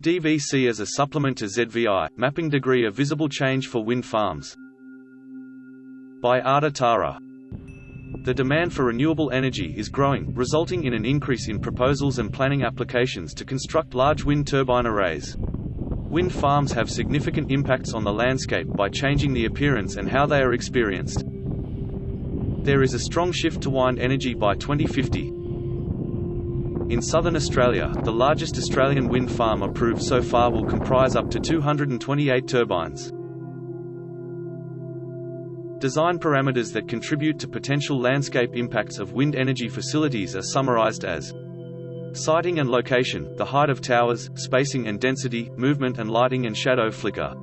DVC as a supplement to ZVI, mapping degree of visible change for wind farms. By Ada Tara. The demand for renewable energy is growing, resulting in an increase in proposals and planning applications to construct large wind turbine arrays. Wind farms have significant impacts on the landscape by changing the appearance and how they are experienced. There is a strong shift to wind energy by 2050. In southern Australia, the largest Australian wind farm approved so far will comprise up to 228 turbines. Design parameters that contribute to potential landscape impacts of wind energy facilities are summarized as siting and location, the height of towers, spacing and density, movement and lighting and shadow flicker.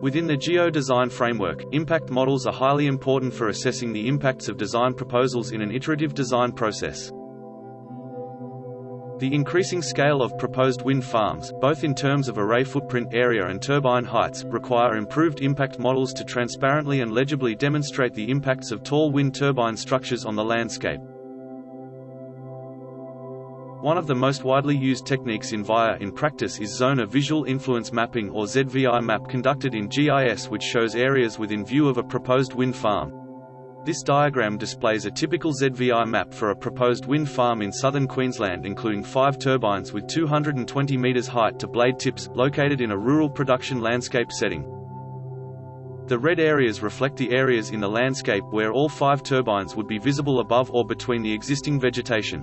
Within the geo-design framework, impact models are highly important for assessing the impacts of design proposals in an iterative design process. The increasing scale of proposed wind farms, both in terms of array footprint area and turbine heights, require improved impact models to transparently and legibly demonstrate the impacts of tall wind turbine structures on the landscape. One of the most widely used techniques in ZVI in practice is Zone of Visual Influence Mapping or ZVI map conducted in GIS, which shows areas within view of a proposed wind farm. This diagram displays a typical ZVI map for a proposed wind farm in southern Queensland, including 5 turbines with 220 meters height to blade tips, located in a rural production landscape setting. The red areas reflect the areas in the landscape where all 5 turbines would be visible above or between the existing vegetation.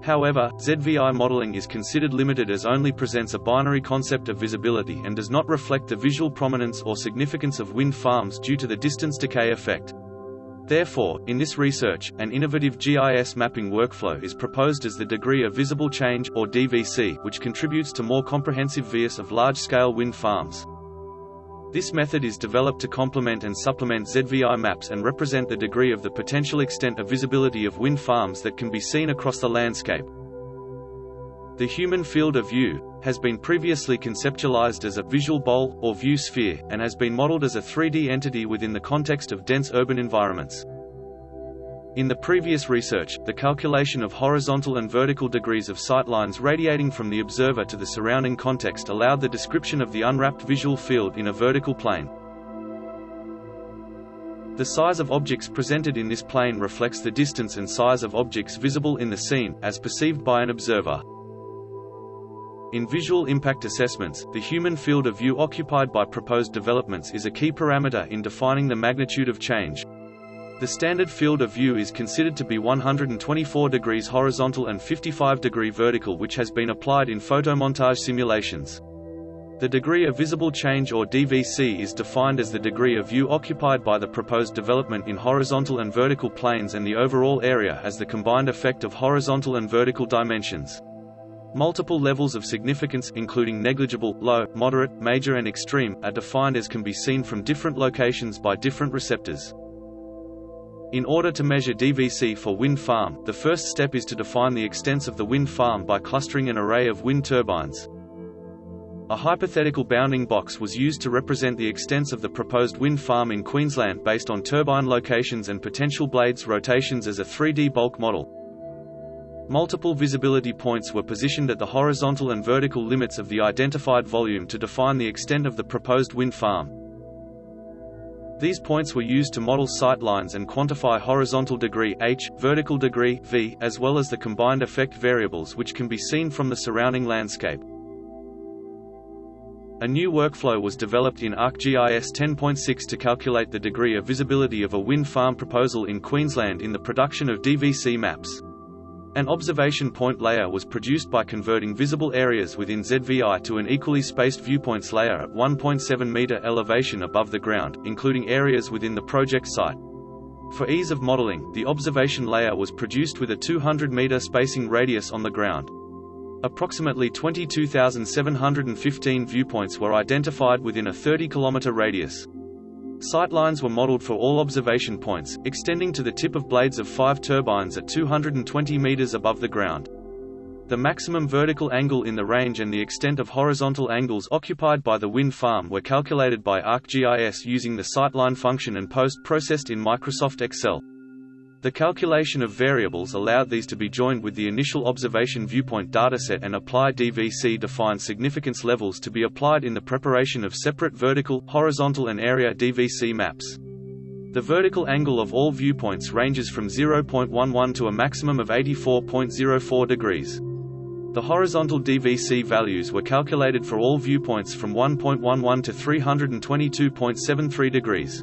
However, ZVI modeling is considered limited as only presents a binary concept of visibility and does not reflect the visual prominence or significance of wind farms due to the distance decay effect. Therefore, in this research, an innovative GIS mapping workflow is proposed as the degree of visible change, or DVC, which contributes to more comprehensive views of large-scale wind farms. This method is developed to complement and supplement ZVI maps and represent the degree of the potential extent of visibility of wind farms that can be seen across the landscape. The human field of view has been previously conceptualized as a visual bowl, or view sphere, and has been modeled as a 3D entity within the context of dense urban environments. In the previous research, the calculation of horizontal and vertical degrees of sightlines radiating from the observer to the surrounding context allowed the description of the unwrapped visual field in a vertical plane. The size of objects presented in this plane reflects the distance and size of objects visible in the scene, as perceived by an observer. In visual impact assessments, the human field of view occupied by proposed developments is a key parameter in defining the magnitude of change. The standard field of view is considered to be 124 degrees horizontal and 55 degree vertical, which has been applied in photomontage simulations. The degree of visible change, or DVC, is defined as the degree of view occupied by the proposed development in horizontal and vertical planes and the overall area as the combined effect of horizontal and vertical dimensions. Multiple levels of significance, including negligible, low, moderate, major and extreme, are defined as can be seen from different locations by different receptors. In order to measure DVC for wind farm, the first step is to define the extents of the wind farm by clustering an array of wind turbines. A hypothetical bounding box was used to represent the extents of the proposed wind farm in Queensland based on turbine locations and potential blades rotations as a 3D bulk model. Multiple visibility points were positioned at the horizontal and vertical limits of the identified volume to define the extent of the proposed wind farm. These points were used to model sight lines and quantify horizontal degree h, vertical degree v, as well as the combined effect variables which can be seen from the surrounding landscape. A new workflow was developed in ArcGIS 10.6 to calculate the degree of visibility of a wind farm proposal in Queensland in the production of DVC maps. An observation point layer was produced by converting visible areas within ZVI to an equally spaced viewpoints layer at 1.7 meter elevation above the ground, including areas within the project site. For ease of modeling, the observation layer was produced with a 200 meter spacing radius on the ground. Approximately 22,715 viewpoints were identified within a 30-kilometer radius. Sightlines were modeled for all observation points, extending to the tip of blades of 5 turbines at 220 meters above the ground. The maximum vertical angle in the range and the extent of horizontal angles occupied by the wind farm were calculated by ArcGIS using the sightline function and post-processed in Microsoft Excel. The calculation of variables allowed these to be joined with the initial observation viewpoint dataset and apply DVC-defined significance levels to be applied in the preparation of separate vertical, horizontal and area DVC maps. The vertical angle of all viewpoints ranges from 0.11 to a maximum of 84.04 degrees. The horizontal DVC values were calculated for all viewpoints from 1.11 to 322.73 degrees.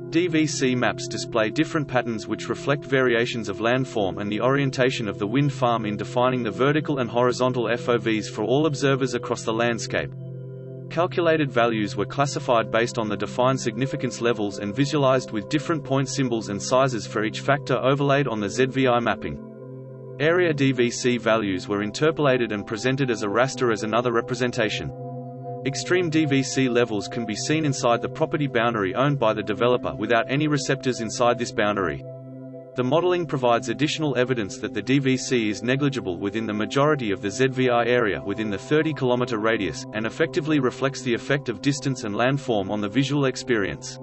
DVC maps display different patterns which reflect variations of landform and the orientation of the wind farm in defining the vertical and horizontal FOVs for all observers across the landscape. Calculated values were classified based on the defined significance levels and visualized with different point symbols and sizes for each factor overlaid on the ZVI mapping. Area DVC values were interpolated and presented as a raster as another representation. Extreme DVC levels can be seen inside the property boundary owned by the developer without any receptors inside this boundary. The modeling provides additional evidence that the DVC is negligible within the majority of the ZVI area within the 30-kilometer radius, and effectively reflects the effect of distance and landform on the visual experience.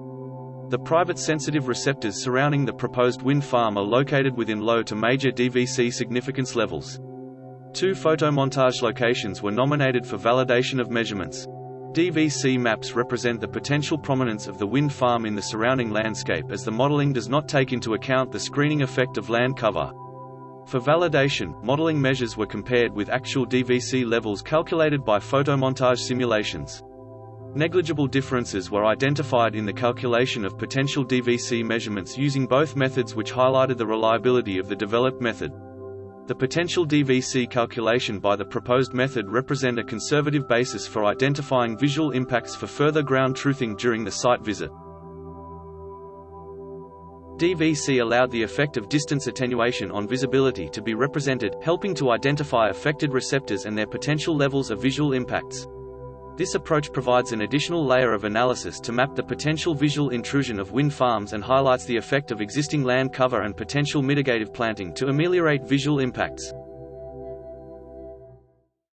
The private sensitive receptors surrounding the proposed wind farm are located within low to major DVC significance levels. 2 photomontage locations were nominated for validation of measurements. DVC maps represent the potential prominence of the wind farm in the surrounding landscape, as the modeling does not take into account the screening effect of land cover. For validation, modeling measures were compared with actual DVC levels calculated by photomontage simulations. Negligible differences were identified in the calculation of potential DVC measurements using both methods, which highlighted the reliability of the developed method. The potential DVC calculation by the proposed method represent a conservative basis for identifying visual impacts for further ground truthing during the site visit. DVC allowed the effect of distance attenuation on visibility to be represented, helping to identify affected receptors and their potential levels of visual impacts. This approach provides an additional layer of analysis to map the potential visual intrusion of wind farms and highlights the effect of existing land cover and potential mitigative planting to ameliorate visual impacts.